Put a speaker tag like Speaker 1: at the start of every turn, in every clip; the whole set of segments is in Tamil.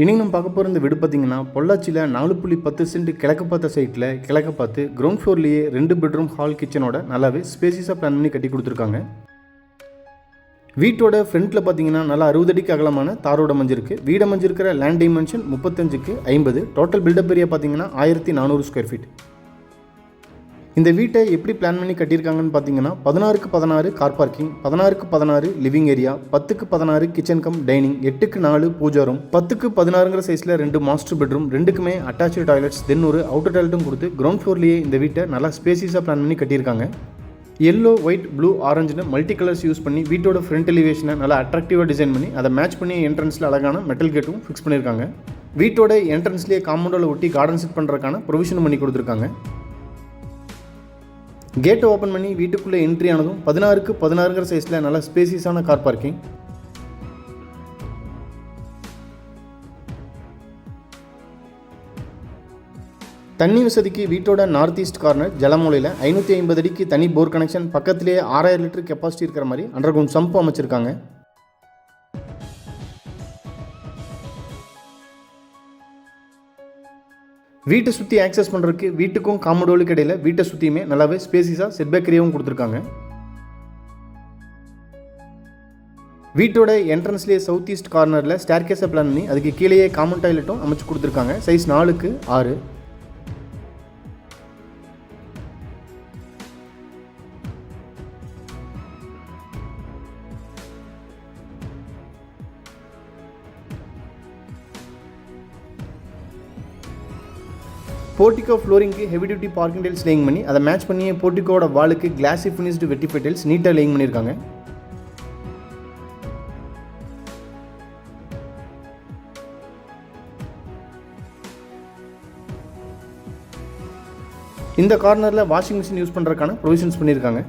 Speaker 1: இன்றைக்கி நம்ம பார்க்க போகிற இந்த வீடு பார்த்திங்கன்னா பொள்ளாச்சியில் 4.10 சென்ட் கிழக்கு பார்த்த சைட்டில் கிழக்க பார்த்து கிரவுண்ட் ஃப்ளோர்லேயே 2 பெட்ரூம் ஹால் கிச்சனோட நல்லாவே ஸ்பேசியஸாக பிளான் பண்ணி கட்டி கொடுத்துருக்காங்க. வீட்டோட ஃப்ரண்ட்டில் பார்த்தீங்கன்னா நல்லா 60 அடிக்கு அகலமான தாரோட அமைஞ்சிருக்கு. வீடு அமைஞ்சிருக்கிற லேண்ட் டைமென்ஷன் 35க்கு 50. டோட்டல் பில்டப் ஏரியா பார்த்தீங்கன்னா 1400 ஸ்கொயர் ஃபீட். இந்த வீட்டை எப்படி பிளான் பண்ணி கட்டியிருக்காங்கன்னு பார்த்தீங்கன்னா 16க்கு 16 கார் பார்க்கிங், 16க்கு 16 லிவிங் ஏரியா, 10க்கு 16 கிச்சன் கம் டைனிங், 8க்கு 4 பூஜா ரூம், 10க்கு 16ங்கிற சைஸில் 2 மாஸ்டர் பெட்ரூம், 2க்குமே அட்டாச்சு டாய்லெட்ஸ், தென் ஒரு அவுட்டர் டாய்லெட்டும் கொடுத்து கிரவுண்ட் ஃப்ளோர்லேயே இந்த வீட்டை நல்லா ஸ்பேசியஸாக பிளான் பண்ணி கட்டியிருக்காங்க. எல்லோ, ஒயிட், ப்ளூ, ஆரஞ்சுன்னு மல்டி கலர்ஸ் யூஸ் பண்ணி வீட்டோட ஃப்ரண்ட் எலிவேஷனை நல்லா அட்ராக்டிவாக டிசைன் பண்ணி அதை மேட்ச் பண்ணி என்ட்ரன்ஸில் அழகான மெட்டல் கேட்டும் ஃபிக்ஸ் பண்ணியிருக்காங்க. வீட்டோட என்ட்ரன்ஸ்லேயே காம்பவுண்டில் ஒட்டி கார்டன் செட் பண்ணுறதுக்கான ப்ரொவிஷன் பண்ணி கொடுத்துருக்காங்க. கேட்டை ஓப்பன் பண்ணி வீட்டுக்குள்ளே என்ட்ரி ஆனதும் 16க்கு 16ங்கிற சைஸில் நல்ல ஸ்பேசியஸான கார் பார்க்கிங். தண்ணி வசதிக்கு வீட்டோட நார்த் ஈஸ்ட் கார்னர் ஜலமூலையில் 550 அடிக்கு தனி போர் கனெக்ஷன், பக்கத்திலே 6000 லிட்டர் கெப்பாசிட்டி இருக்கிற மாதிரி அண்டர் கிரவுண்ட் சம்ப் அமைச்சிருக்காங்க. வீட்டை சுற்றி ஆக்சஸ் பண்ணுறதுக்கு வீட்டுக்கும் காம்பவுண்டுக்கு இடையில் வீட்டை சுற்றியுமே நல்லாவே ஸ்பேசிஸாக செட்பேக் ஏரியாவும் கொடுத்துருக்காங்க. வீட்டோட என்ட்ரன்ஸ்லேயே சவுத் ஈஸ்ட் கார்னரில் ஸ்டேர்கேஸை பிளான் பண்ணி அதுக்கு கீழேயே காமன் டாய்லெட்டும் அமைச்சு கொடுத்துருக்காங்க. சைஸ் 4க்கு 6. போர்ட்டிகோ ஃப்ளோரிங்க்கு heavy duty parking tiles laying பண்ணி அதை மேட்ச் பண்ணி போர்ட்டிகோட வாலுக்கு கிளாஸி ஃபினிஷ்டு வெட்டிஃபை டைல்ஸ் நீட்டாக லேயிங் பண்ணியிருக்காங்க. இந்த கார்னரில் வாஷிங் மிஷின் யூஸ் பண்ணுறதுக்கான ப்ரொவிஷன்ஸ் பண்ணியிருக்காங்க.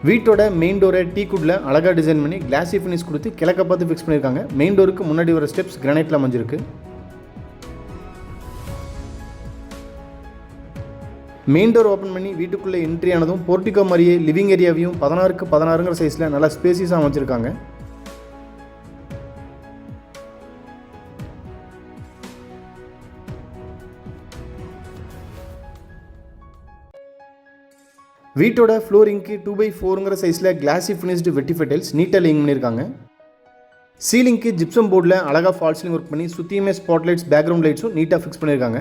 Speaker 1: வீட்டோட மெயின் டோரை டீக்குட்டில் அழகாக டிசைன் பண்ணி கிளாஸி ஃபினிஷ் கொடுத்து கிழக்க பார்த்து ஃபிக்ஸ் பண்ணியிருக்காங்க. மெயின் டோருக்கு முன்னாடி வர ஸ்டெப்ஸ் கிரானைட்டில் அமைஞ்சிருக்கு. மெயின் டோர் ஓப்பன் பண்ணி வீட்டுக்குள்ளே என்ட்ரி ஆனதும் போர்ட்டிகோ மாதிரியே லிவிங் ஏரியாவையும் 16க்கு 16ங்கிற சைஸில் நல்லா ஸ்பேசியஸாக அமைச்சிருக்காங்க. வீட்டோட ஃப்ளோரிங்க்கு 2x4ங்கிற சைஸில் கிளாஸி ஃபினிஷ்டு வெட்டிஃபை டைல்ஸ் நீட்டாக லேயிங் பண்ணியிருக்காங்க. சீலிங்க்கு ஜிப்சம் போர்டில் அழகாக ஃபால் சீலிங் ஒர்க் பண்ணி சுற்றியுமே ஸ்பாட் லைட்ஸ், பேக்ரவுண்ட் லைட்ஸும் நீட்டாக ஃபிக்ஸ் பண்ணியிருக்காங்க.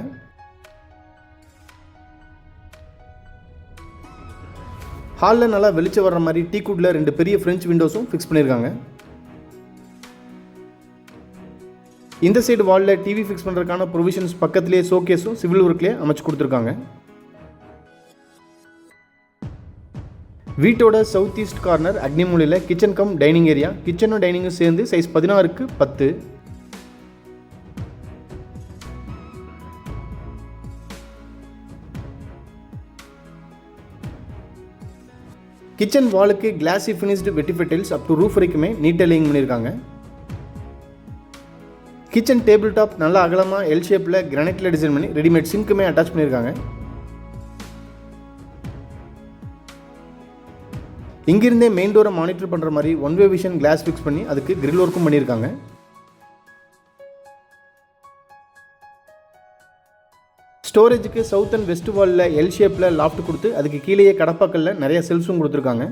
Speaker 1: ஹாலில் நல்லா வெளிச்சம் வர்ற மாதிரி டீக்குட்டில் 2 பெரிய ஃப்ரெஞ்ச் விண்டோஸும் ஃபிக்ஸ் பண்ணியிருக்காங்க. இந்த சைடு வாலில் டிவி ஃபிக்ஸ் பண்ணுறதுக்கான ப்ரொவிஷன்ஸ் பக்கத்திலே ஷோகேஸும் சிவில் ஒர்க்லேயே அமைச்சு கொடுத்துருக்காங்க. வீட்டோட சவுத் ஈஸ்ட் கார்னர் அக்னிமூலையில் கிச்சன் கம் டைனிங் ஏரியா, கிச்சனும் டைனிங்கும் சேர்ந்து சைஸ் 16க்கு 10. கிச்சன் வாலுக்கு glassy finished vitrified tiles up to roof வரைக்குமே நீட்டாக லேயிங் பண்ணியிருக்காங்க. கிச்சன் டேபிள் டாப் நல்லா அகலமாக எல் ஷேப்பில் கிரானைட்டில் டிசைன் பண்ணி ரெடிமேட் சிங்க்குமே அட்டாச் பண்ணியிருக்காங்க. இங்கிருந்தே மெயின் டோரை மானிட்டர் பண்ணுற மாதிரி one way vision glass fix பண்ணி அதுக்கு கிரில் ஒர்க்கும் பண்ணியிருக்காங்க. ஸ்டோரேஜுக்கு சவுத் அண்ட் வெஸ்ட் வாலில் எல் ஷேப்பில் லாஃப்ட் கொடுத்து அதுக்கு கீழேயே கடப்பாக்கல்ல நிறைய செல்ஃப்ஸும் கொடுத்துருக்காங்க.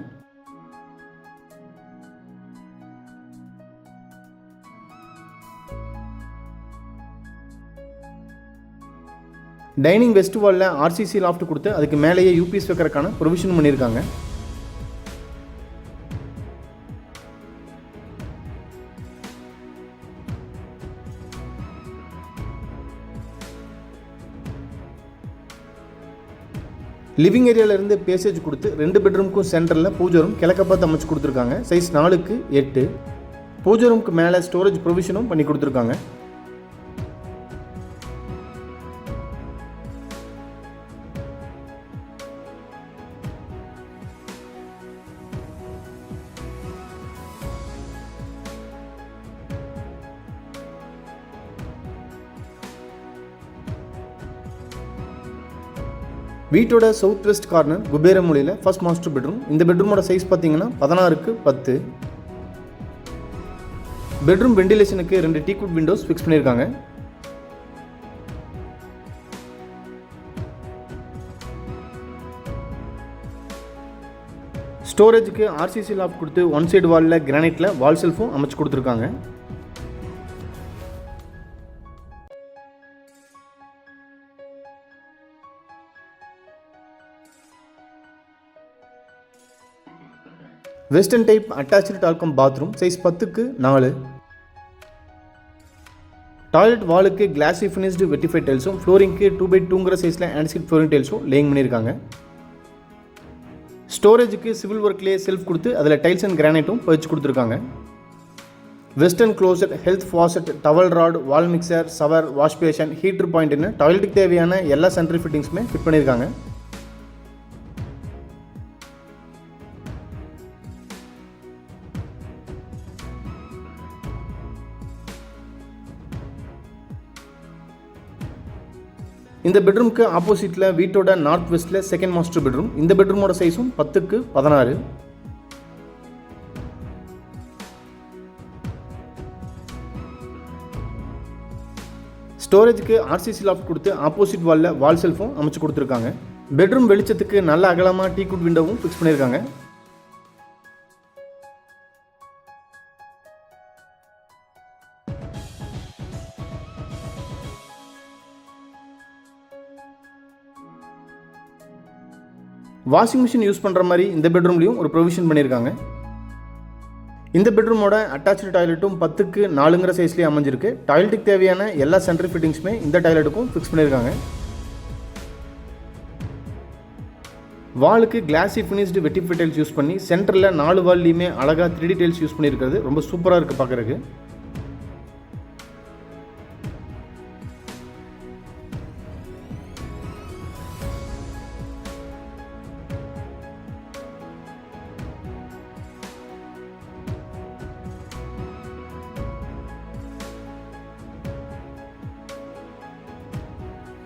Speaker 1: டைனிங் வெஸ்ட் வாலில் ஆர்சிசி லாஃப்ட் கொடுத்து அதுக்கு மேலேயே யூபிஎஸ் வைக்கிறதுக்கான ப்ரொவிஷன் பண்ணியிருக்காங்க. லிவிங் ஏரியாவிலேருந்து பேசேஜ் கொடுத்து 2 பெட்ரூமுக்கும் சென்டரில் பூஜை ரூம் கிழக்க பார்த்து அமைச்சு கொடுத்துருக்காங்க. சைஸ் 4க்கு 8. பூஜை ரூமுக்கு மேலே ஸ்டோரேஜ் ப்ரொவிஷனும் பண்ணி கொடுத்துருக்காங்க. வீட்டோட சவுத் வெஸ்ட் கார்னர் குபேர மூலையில் ஃபர்ஸ்ட் மாஸ்டர் பெட்ரூம். இந்த பெட்ரூமோட சைஸ் பார்த்தீங்கன்னா 16க்கு 10. பெட்ரூம் வெண்டிலேஷனுக்கு 2 டீக்வுட் விண்டோஸ் ஃபிக்ஸ் பண்ணியிருக்காங்க. ஸ்டோரேஜுக்கு ஆர்சிசி லாஃப்ட் கொடுத்து ஒன் சைடு வாலில் கிரானைட்டில் வால் செல்ஃபும் அமைச்சு கொடுத்துருக்காங்க. Western type attached talcum bathroom size 10க்கு 4. டாய்லெட் வாலுக்கு கிளாஸி ஃபினிஷ்டு வெட்டிஃபைட் டைல்ஸும் ஃப்ளோரிங்க்கு 2x2ங்கிற சைஸில் ஆன்டிஸ்கிட் ஃப்ளோரிங் டைல்ஸும் லேயிங் பண்ணியிருக்காங்க. ஸ்டோரேஜுக்கு சிவில் ஒர்க்லேயே செல்ஃப் கொடுத்து அதில் டைல்ஸ் அண்ட் கிரானைட்டும் பதிச்சு கொடுத்துருக்காங்க. Western closet, health faucet, towel rod, wall mixer, shower, wash basin, heater பாயிண்ட்னு டாய்லெட்டுக்கு தேவையான எல்லா சென்ட்ரி ஃபிட்டிங்ஸுமே ஃபிட் பண்ணியிருக்காங்க. இந்த பெட்ரூமுக்கு ஆப்போசிட்டில் வீட்டோட நார்த் வெஸ்ட்டில் செகண்ட் மாஸ்டர் பெட்ரூம். இந்த பெட்ரூமோட சைஸும் 10க்கு 16. ஸ்டோரேஜுக்கு ஆர்சிசி லாஃப்ட் கொடுத்து ஆப்போசிட் வாலில் வால் செல்ஃபும் அமைச்சு கொடுத்துருக்காங்க. பெட்ரூம் வெளிச்சத்துக்கு நல்ல அகலமாக டீக்வுட் விண்டோவும் ஃபிக்ஸ் பண்ணியிருக்காங்க. வாஷிங் மிஷின் யூஸ் பண்ணுற மாதிரி இந்த பெட்ரூம்லையும் ஒரு ப்ரொவிஷன் பண்ணியிருக்காங்க. இந்த பெட்ரூமோட அட்டாச்சு டாய்லெட்டும் 10க்கு 4ங்கிற சைஸ்லேயே அமைஞ்சிருக்கு. டாய்லெட்டுக்கு தேவையான எல்லா சென்ட்ரி ஃபிட்டிங்ஸுமே இந்த டாய்லெட்டுக்கும் ஃபிக்ஸ் பண்ணியிருக்காங்க. வாலுக்கு glassy finished vitrified tiles use பண்ணி சென்டரில் 4 வால்லையுமே அழகாக 3D டைல்ஸ் யூஸ் பண்ணியிருக்கிறது ரொம்ப சூப்பராக இருக்குது பார்க்குறதுக்கு.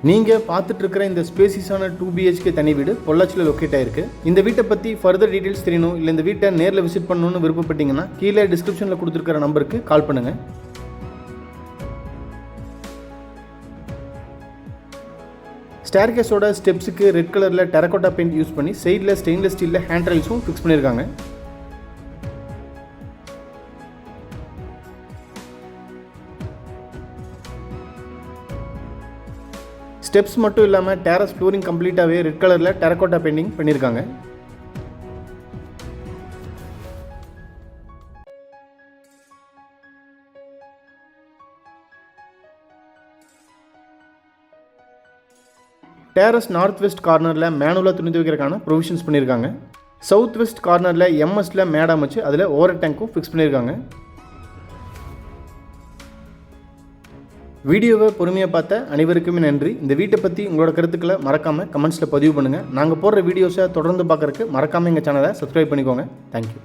Speaker 1: நீங்கள் பார்த்துட்டு இருக்கிற இந்த ஸ்பேசிஸான 2 BHK தனி வீடு பொள்ளாச்சியில் லொக்கேட் ஆயிருக்கு. இந்த வீட்டை பற்றி ஃபர்தர் டீட்டெயில்ஸ் தெரியணும், இல்லை இந்த வீட்டை நேரில் விசிட் பண்ணணும்னு விருப்பப்பட்டீங்கன்னா கீழே டிஸ்கிரிப்ஷனில் கொடுத்துருக்கிற நம்பருக்கு கால் பண்ணுங்கள். ஸ்டேர்கேஸோட ஸ்டெப்ஸுக்கு ரெட் கலரில் டெரகோட்டா பெயிண்ட் யூஸ் பண்ணி சைடில் ஸ்டெயின்லெஸ் ஸ்டீலில் ஹேண்ட் ரைல்ஸும் ஃபிக்ஸ் பண்ணியிருக்காங்க. ஸ்டெப்ஸ் மட்டும் இல்லாமல் டேரஸ் ஃப்ளோரிங் கம்ப்ளீட்டாகவே ரெட் கலரில் டெரகோட்டா பெயிண்டிங் பண்ணியிருக்காங்க. டேரஸ் நார்த் வெஸ்ட் கார்னரில் மேனுவலாக துணி துவைக்கிறதுக்கான ப்ரொவிஷன்ஸ் பண்ணியிருக்காங்க. சவுத் வெஸ்ட் கார்னரில் எம்எஸ்ல மேட் அமைச்சு அதில் ஓவர் டேங்க்கும் ஃபிக்ஸ் பண்ணியிருக்காங்க. வீடியோவை பொறுமையாக பார்த்த அனைவருக்குமே நன்றி. இந்த வீட்டை பற்றி உங்களோட கருத்துக்களை மறக்காமல் கமெண்ட்ஸில் பதிவு பண்ணுங்கள். நாங்கள் போடுற வீடியோஸை தொடர்ந்து பார்க்குறதுக்கு மறக்காமல் எங்கள் சேனலை சப்ஸ்கிரைப் பண்ணிக்கோங்க. தேங்க்யூ.